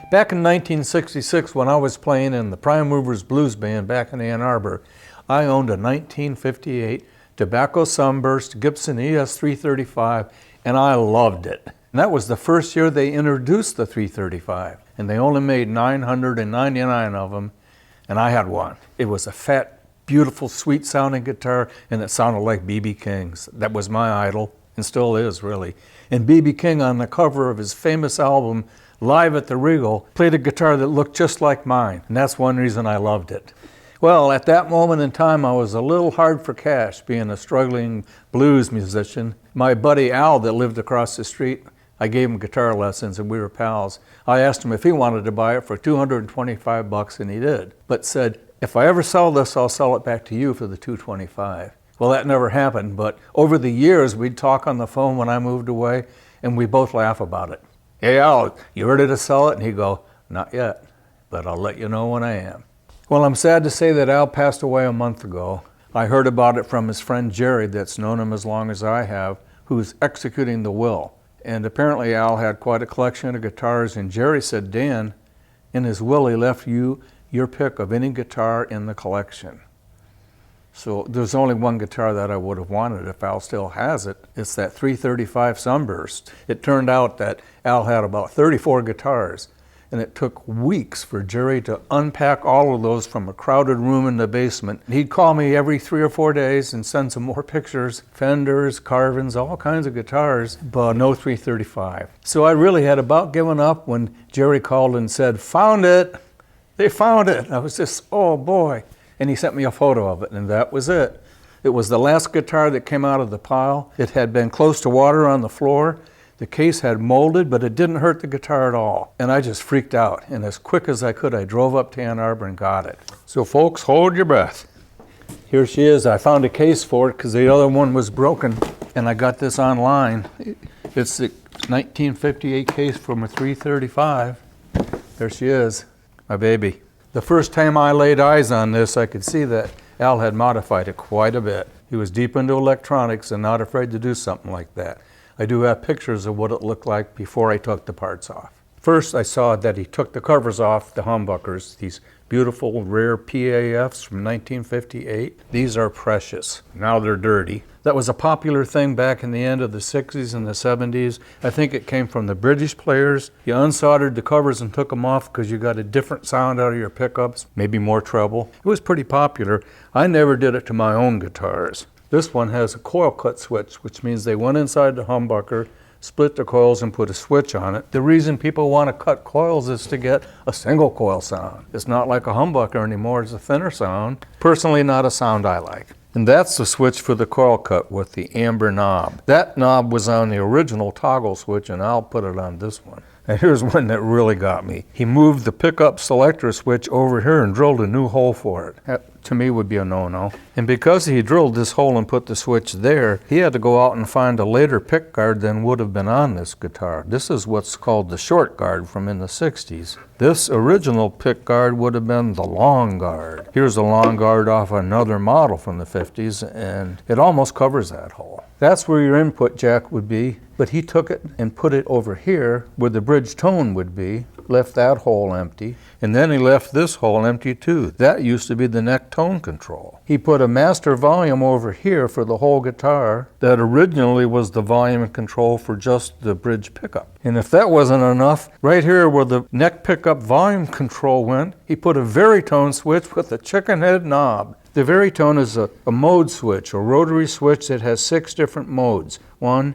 Back in 1966, when I was playing in the Prime Movers Blues Band back in Ann Arbor, I owned a 1958 Tobacco Sunburst Gibson ES-335, and I loved it. And that was the first year they introduced the 335, and they only made 999 of them, and I had one. It was a fat, beautiful, sweet-sounding guitar, and it sounded like B.B. King's. That was my idol, and still is, really. And B.B. King, on the cover of his famous album, Live at the Regal, played a guitar that looked just like mine, and that's one reason I loved it. Well, at that moment in time, I was a little hard for cash, being a struggling blues musician. My buddy Al that lived across the street, I gave him guitar lessons and we were pals. I asked him if he wanted to buy it for $225, and he did, but said, if I ever sell this, I'll sell it back to you for the $225. Well, that never happened, but over the years, we'd talk on the phone when I moved away, and we both laugh about it. Hey Al, you ready to sell it? And he'd go, not yet, but I'll let you know when I am. Well, I'm sad to say that Al passed away a month ago. I heard about it from his friend Jerry, that's known him as long as I have, who's executing the will. And apparently Al had quite a collection of guitars, and Jerry said, Dan, in his will he left you your pick of any guitar in the collection. So there's only one guitar that I would have wanted if Al still has it. It's that 335 Sunburst. It turned out that Al had about 34 guitars, and it took weeks for Jerry to unpack all of those from a crowded room in the basement. He'd call me every 3 or 4 days and send some more pictures, Fenders, Carvins, all kinds of guitars, but no 335. So I really had about given up when Jerry called and said, found it, they found it. I was just, oh boy. And he sent me a photo of it, and that was it. It was the last guitar that came out of the pile. It had been close to water on the floor. The case had molded, but it didn't hurt the guitar at all. And I just freaked out. And as quick as I could, I drove up to Ann Arbor and got it. So folks, hold your breath. Here she is. I found a case for it because the other one was broken, and I got this online. It's the 1958 case from a 335. There she is, my baby. The first time I laid eyes on this, I could see that Al had modified it quite a bit. He was deep into electronics and not afraid to do something like that. I do have pictures of what it looked like before I took the parts off. First, I saw that he took the covers off the humbuckers, these beautiful rare PAFs from 1958. These are precious. Now they're dirty. That was a popular thing back in the end of the 60s and the 70s. I think it came from the British players. You unsoldered the covers and took them off because you got a different sound out of your pickups, maybe more treble. It was pretty popular. I never did it to my own guitars. This one has a coil cut switch, which means they went inside the humbucker, split the coils and put a switch on it. The reason people want to cut coils is to get a single coil sound. It's not like a humbucker anymore, it's a thinner sound. Personally, not a sound I like. And that's the switch for the coil cut with the amber knob. That knob was on the original toggle switch, and I'll put it on this one. And here's one that really got me. He moved the pickup selector switch over here and drilled a new hole for it. That, to me, would be a no-no. And because he drilled this hole and put the switch there, he had to go out and find a later pickguard than would have been on this guitar. This is what's called the short guard from in the 60s. This original pickguard would have been the long guard. Here's a long guard off another model from the 50s, and it almost covers that hole. That's where your input jack would be, but he took it and put it over here where the bridge tone would be, left that hole empty, and then he left this hole empty too. That used to be the neck tone control. He put a master volume over here for the whole guitar that originally was the volume control for just the bridge pickup. And if that wasn't enough, right here where the neck pickup volume control went, he put a Veritone switch with a chicken head knob. The Veritone is a mode switch, a rotary switch that has 6 different modes. 1,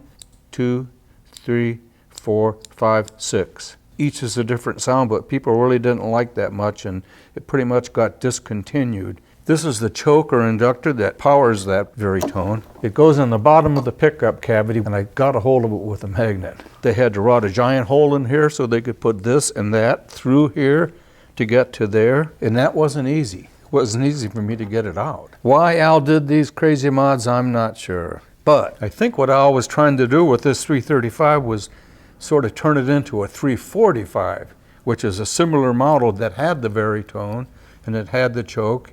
2, 3, 4, 5, 6. Each is a different sound, but people really didn't like that much, and it pretty much got discontinued. This is the choke or inductor that powers that Veritone. It goes in the bottom of the pickup cavity, and I got a hold of it with a magnet. They had to rod a giant hole in here so they could put this and that through here to get to there, and that wasn't easy. It wasn't easy for me to get it out. Why Al did these crazy mods, I'm not sure. But I think what Al was trying to do with this 335 was sort of turn it into a 345, which is a similar model that had the Veritone, and it had the choke,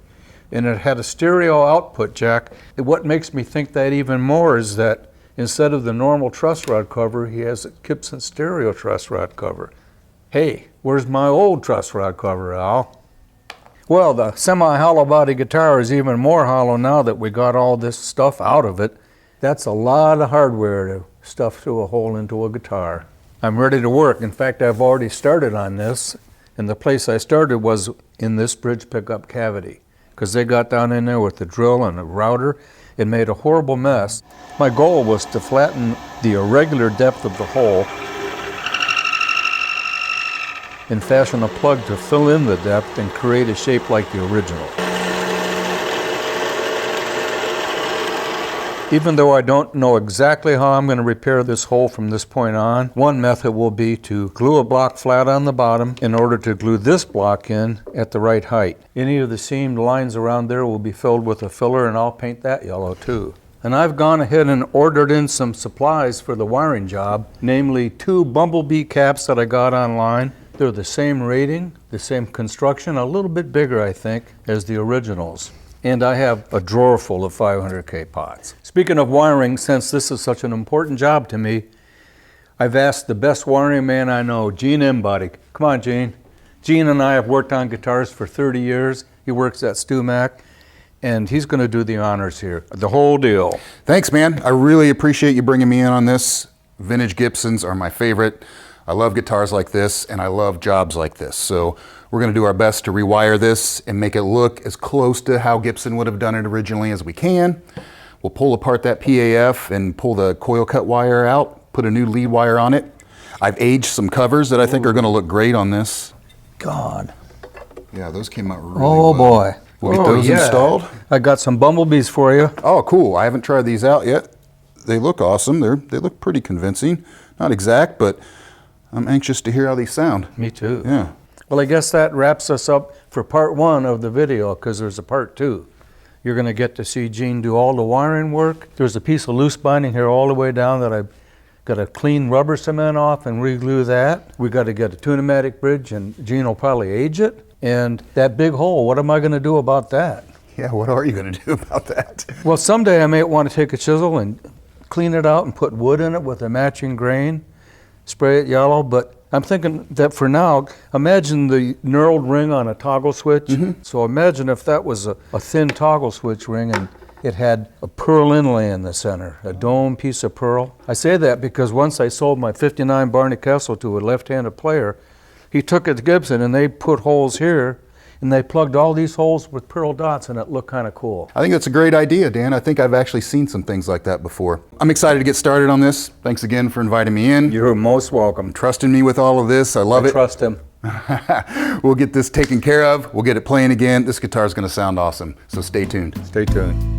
and it had a stereo output jack. And what makes me think that even more is that instead of the normal truss rod cover, he has a Gibson stereo truss rod cover. Hey, where's my old truss rod cover, Al? Well, the semi-hollow body guitar is even more hollow now that we got all this stuff out of it. That's a lot of hardware to stuff through a hole into a guitar. I'm ready to work. In fact, I've already started on this, and the place I started was in this bridge pickup cavity, because they got down in there with the drill and the router and made a horrible mess. My goal was to flatten the irregular depth of the hole and fashion a plug to fill in the depth and create a shape like the original. Even though I don't know exactly how I'm going to repair this hole from this point on, one method will be to glue a block flat on the bottom in order to glue this block in at the right height. Any of the seamed lines around there will be filled with a filler, and I'll paint that yellow too. And I've gone ahead and ordered in some supplies for the wiring job, namely 2 Bumblebee caps that I got online. They're the same rating, the same construction, a little bit bigger, I think, as the originals. And I have a drawer full of 500K pots. Speaking of wiring, since this is such an important job to me, I've asked the best wiring man I know, Gene Embody. Come on, Gene. Gene and I have worked on guitars for 30 years. He works at StewMac, and he's going to do the honors here, the whole deal. Thanks, man. I really appreciate you bringing me in on this. Vintage Gibsons are my favorite. I love guitars like this, and I love jobs like this. So we're going to do our best to rewire this and make it look as close to how Gibson would have done it originally as we can. We'll pull apart that PAF and pull the coil cut wire out, put a new lead wire on it. I've aged some covers that I think are going to look great on this. God. Yeah, those came out really well. Oh boy. We'll get those installed. I got some Bumblebees for you. Oh, cool. I haven't tried these out yet. They look awesome. They look pretty convincing. Not exact, but I'm anxious to hear how they sound. Me too. Yeah. Well, I guess that wraps us up for part 1 of the video, because there's a part 2. You're going to get to see Gene do all the wiring work. There's a piece of loose binding here all the way down that I've got to clean rubber cement off and re-glue that. We got to get a tune-o-matic bridge, and Gene will probably age it. And that big hole, what am I going to do about that? Yeah, what are you going to do about that? Well, someday I may want to take a chisel and clean it out and put wood in it with a matching grain, spray it yellow, but I'm thinking that for now, imagine the knurled ring on a toggle switch. Mm-hmm. So imagine if that was a thin toggle switch ring and it had a pearl inlay in the center, a dome piece of pearl. I say that because once I sold my 59 Barney Kessel to a left-handed player, he took it to Gibson and they put holes here and they plugged all these holes with pearl dots, and it looked kind of cool. I think that's a great idea, Dan. I think I've actually seen some things like that before. I'm excited to get started on this. Thanks again for inviting me in. You're most welcome. Trusting me with all of this. I love it. Trust him. We'll get this taken care of. We'll get it playing again. This guitar is going to sound awesome. So stay tuned. Stay tuned.